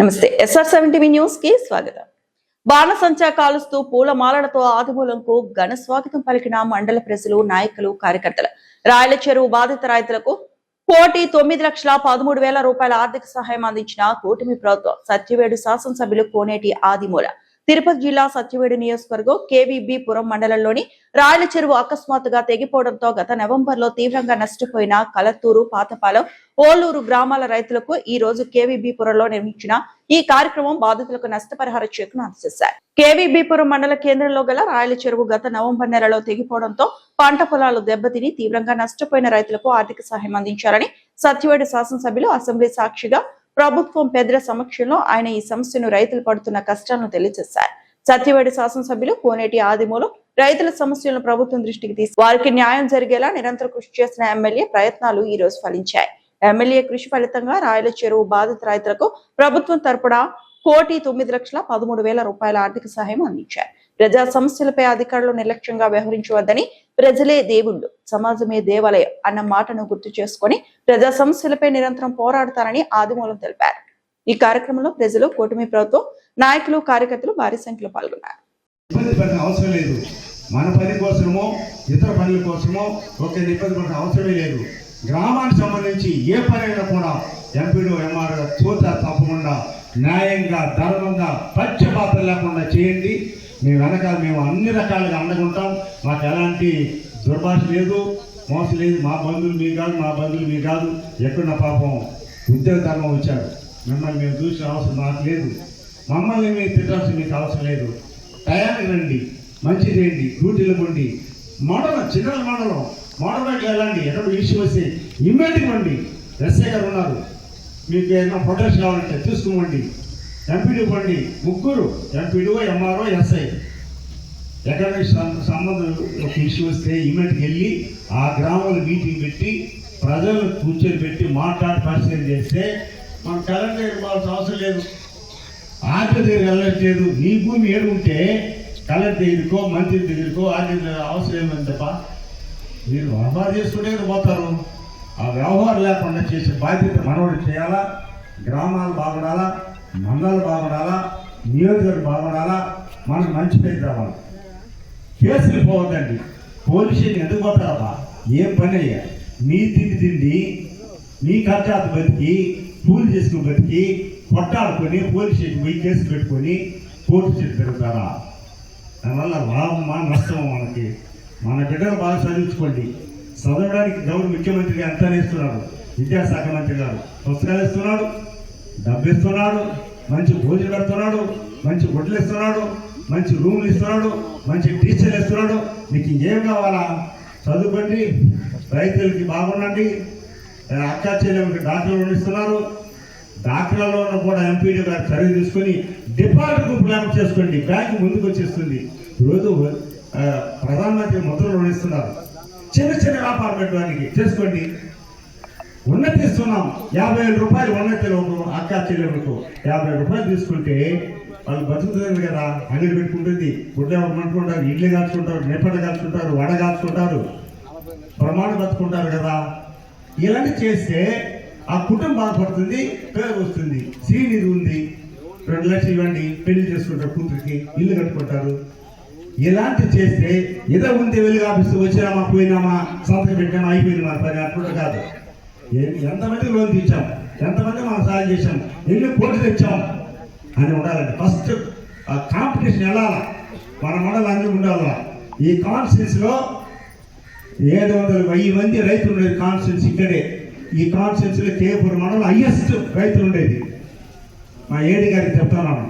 నమస్తే SR7 news కి స్వాగతం. బాణసంచా కాలుస్తూ పూలమాలలతో ఆదిమూలంకు ఘన స్వాగతం పలికిన మండల ప్రజలు, నాయకులు, కార్యకర్తలు. రాయల చెరువు బాధిత రైతులకు 1,13,13,000 రూపాయల ఆర్థిక సహాయం అందించిన కూటమి ప్రభుత్వం. సత్యవేడు శాసనసభ్యులు కోనేటి ఆదిమూల. తిరుపతి జిల్లా సత్యవేడు నియోజకవర్గం KVB పురం మండలంలోని రాయల చెరువు అకస్మాత్తుగా తెగిపోవడంతో గత నవంబర్ లో తీవ్రంగా నష్టపోయిన కలత్తూరు, పాతపాలెం, ఓలూరు గ్రామాల రైతులకు ఈ రోజు KVB పురంలో నిర్మించిన ఈ కార్యక్రమం బాధితులకు నష్టపరిహార చెక్కును అందజేశారు. KVB పురం మండల కేంద్రంలో గల రాయల చెరువు గత నవంబర్ నెలలో తెగిపోవడంతో పంట పొలాలు దెబ్బతిని తీవ్రంగా నష్టపోయిన రైతులకు ఆర్థిక సహాయం అందించారని సత్యవేడు శాసనసభ్యులు అసెంబ్లీ సాక్షిగా ప్రభుత్వం పెద్దల సమక్షంలో ఆయన ఈ సమస్యను రైతులు పడుతున్న కష్టాలను తెలియజేశారు. సత్యవేడు శాసనసభ్యులు కోనేటి ఆదిమూలు రైతుల సమస్యలను ప్రభుత్వం దృష్టికి తీసి వారికి న్యాయం జరిగేలా నిరంతరం కృషి చేసిన ఎమ్మెల్యే ప్రయత్నాలు ఈ రోజు ఫలించాయి. ఎమ్మెల్యే కృషి ఫలితంగా రాయల చెరువు బాధిత రైతులకు ప్రభుత్వం తరపున 1,09,13,000 రూపాయల ఆర్థిక సహాయం అందించారు. ప్రజా సమస్యలపై అధికారులు నిర్లక్ష్యంగా వ్యవహరించవద్దని, ప్రజలే దేవుళ్ళు, సమాజమే దేవాలయం అన్న మాటను గుర్తు చేసుకుని ప్రజా సమస్యలపై నిరంతరం పోరాడతారని ఆదిమూలం తెలిపారు. ఈ కార్యక్రమంలో ప్రజలు, కూటమి ప్రభుత్వం, నాయకులు, కార్యకర్తలు భారీ సంఖ్యలో పాల్గొన్నారు. అవసరం లేదు, మన పని కోసమో ఇతర పనుల కోసమో ఒక ఇబ్బంది పడిన అవసరమే లేదు. గ్రామానికి సంబంధించి ఏ పనైనా కూడా ఎంపీడో ఎంఆర్ఓ చూత తప్పకుండా న్యాయంగా, ధర్మంగా, పక్షపాతం లేకుండా చేయండి. మేము అన్ని రకాలుగా అండగుంటాం. మాకు ఎలాంటి దుర్భాష లేదు, మోసం లేదు. మా బంధువులు మీ కాదు, మా బంధువులు మీ కాదు. ఎక్కడున్న పాపం ఉద్యోగ ధర్మం వచ్చారు, మిమ్మల్ని మేము చూసిన అవసరం మాకు లేదు. మమ్మల్ని మీరు తిట్టాల్సిన మీకు అవసరం లేదు. టయానికి రండి, మంచిది రండి, డ్యూటీలు ఉండి మండలం, చిన్న మండలం మోడల్కి వెళ్ళండి. ఎక్కడ ఇష్యూ వస్తే ఇమ్మీడియట్గా రండి. ఎస్ఐ గారు ఉన్నారు, మీకు ఏదైనా ప్రొటెక్షన్ కావాలంటే తీసుకోండి. ఎంపీడీ పండి, ముగ్గురు ఎంపీడీ, ఎంఆర్ఓ, ఎస్ఐ. ఎక్కడ సంబంధం ఒక ఇష్యూ వస్తే ఇమ్మీడియట్గా వెళ్ళి ఆ గ్రామంలో మీటింగ్ పెట్టి ప్రజలను కూర్చొని పెట్టి మాట్లాడి పరిశీలన చేస్తే మన కలెక్టర్ ఇవ్వాల్సిన అవసరం లేదు, ఆర్టీ దగ్గర వెళ్ళట్లేదు. నీ భూమి ఏడుంటే కలెక్టర్ దగ్గరకో, మంత్రి దగ్గరకో, ఆర్టీ దగ్గర అవసరం ఏమైంది తప్ప మీరు వ్యవహారం చేసుకుంటే పోతారు. ఆ వ్యవహారం లేకుండా చేసే బాధ్యత మనవాడు చేయాలా. గ్రామాలు బాగుండాలా, మండలాలు బాగుండాలా, నియోజకవర్గం బాగుండాలా, మనకు మంచి పేరు రావాలి. కేసులు పోవద్దండి. పోలీస్ స్టేషన్ ఎందుకు పోతారబ్బా? ఏం పని అయ్యా? మీ తిండి మీ ఖర్చాలు బతికి, కూలి చేసుకుని బతికి, కొట్టాడుకొని పోలీస్ స్టేషన్ పోయి కేసు పెట్టుకొని కోర్టు చేసి పెరుగుతారా? దానివల్ల లాభమా నష్టమా? మనకి మన బిడ్డలు బాగా చదివించుకోండి. చదవడానికి గౌరవ ముఖ్యమంత్రి ఎంత ఇస్తున్నాడు, విద్యాశాఖ మంత్రి గారు పుస్తకాలు ఇస్తున్నాడు, డబ్బు ఇస్తున్నాడు, మంచి భోజనం పెడుతున్నాడు, మంచి గుడ్లు ఇస్తున్నాడు, మంచి రూములు ఇస్తున్నాడు, మంచి టీచర్లు ఇస్తున్నాడు. మీకు ఇంకేం కావాలా? చదువుకోండి, రైతులకి బాగుండండి. అక్క చెల్లెలకి డాక్టర్లు ఇస్తున్నారు. డాక్టర్లలో కూడా ఎంపీడీ గారు చర్య తీసుకొని డిపాజిట్ ప్లాన్ చేసుకోండి. బ్యాంకు ముందుకు వచ్చేస్తుంది. ఈరోజు ప్రధానమంత్రి ముద్రలు ఇస్తున్నారు. చిన్న చిన్న వ్యాపారం పెట్టడానికి చేసుకోండి. ఉన్నతి ఇస్తున్నాం. 50,000 రూపాయలు ఉన్నతి అక్క చెల్లెలకు 50,000 రూపాయలు తీసుకుంటే వాళ్ళు బతుకుతుంది కదా. అంగడి పెట్టుకుంటుంది, గుడ్డ అనుకుంటారు, ఇడ్లు కాల్చుకుంటారు, నేపడ కాల్చుకుంటారు, వడ కాల్చుకుంటారు, ప్రమాణ బతుకుంటారు కదా. ఇలాంటి చేస్తే ఆ కుటుంబం బాధపడుతుంది, పేరు వస్తుంది. శ్రీనిధి ఉంది, 2 లక్షలు ఇవ్వండి, పెళ్లి చేసుకుంటారు, కూతురికి ఇల్లు కట్టుకుంటారు. ఇలాంటి చేస్తే ఏదో ఉంది, వెలుగు ఆఫీసు వచ్చినామా, పోయినామా, సంతకం పెట్టామా, అయిపోయింది మన పని అట్లా కాదు. ఎంతమంది లోన్ తెచ్చాం, ఎంతమంది మనం సాయం చేసాం, ఎన్ని కోట్లు తెచ్చాం అని ఉండాలండి. ఫస్ట్ ఆ కాంపిటీషన్ వెళ్ళాలా, మన మండలం అన్నీ ఉండాలా. ఈ కాన్స్టిట్యూన్సీలో 700,000 మంది రైతులు ఉండేది కాన్స్టిట్యూన్సీ ఇక్కడే. ఈ కాన్స్టిట్యూన్సీలో కేపురం మండలం హైయెస్ట్ రైతులు ఉండేది. మా ఏడి గారికి చెప్తున్నాను.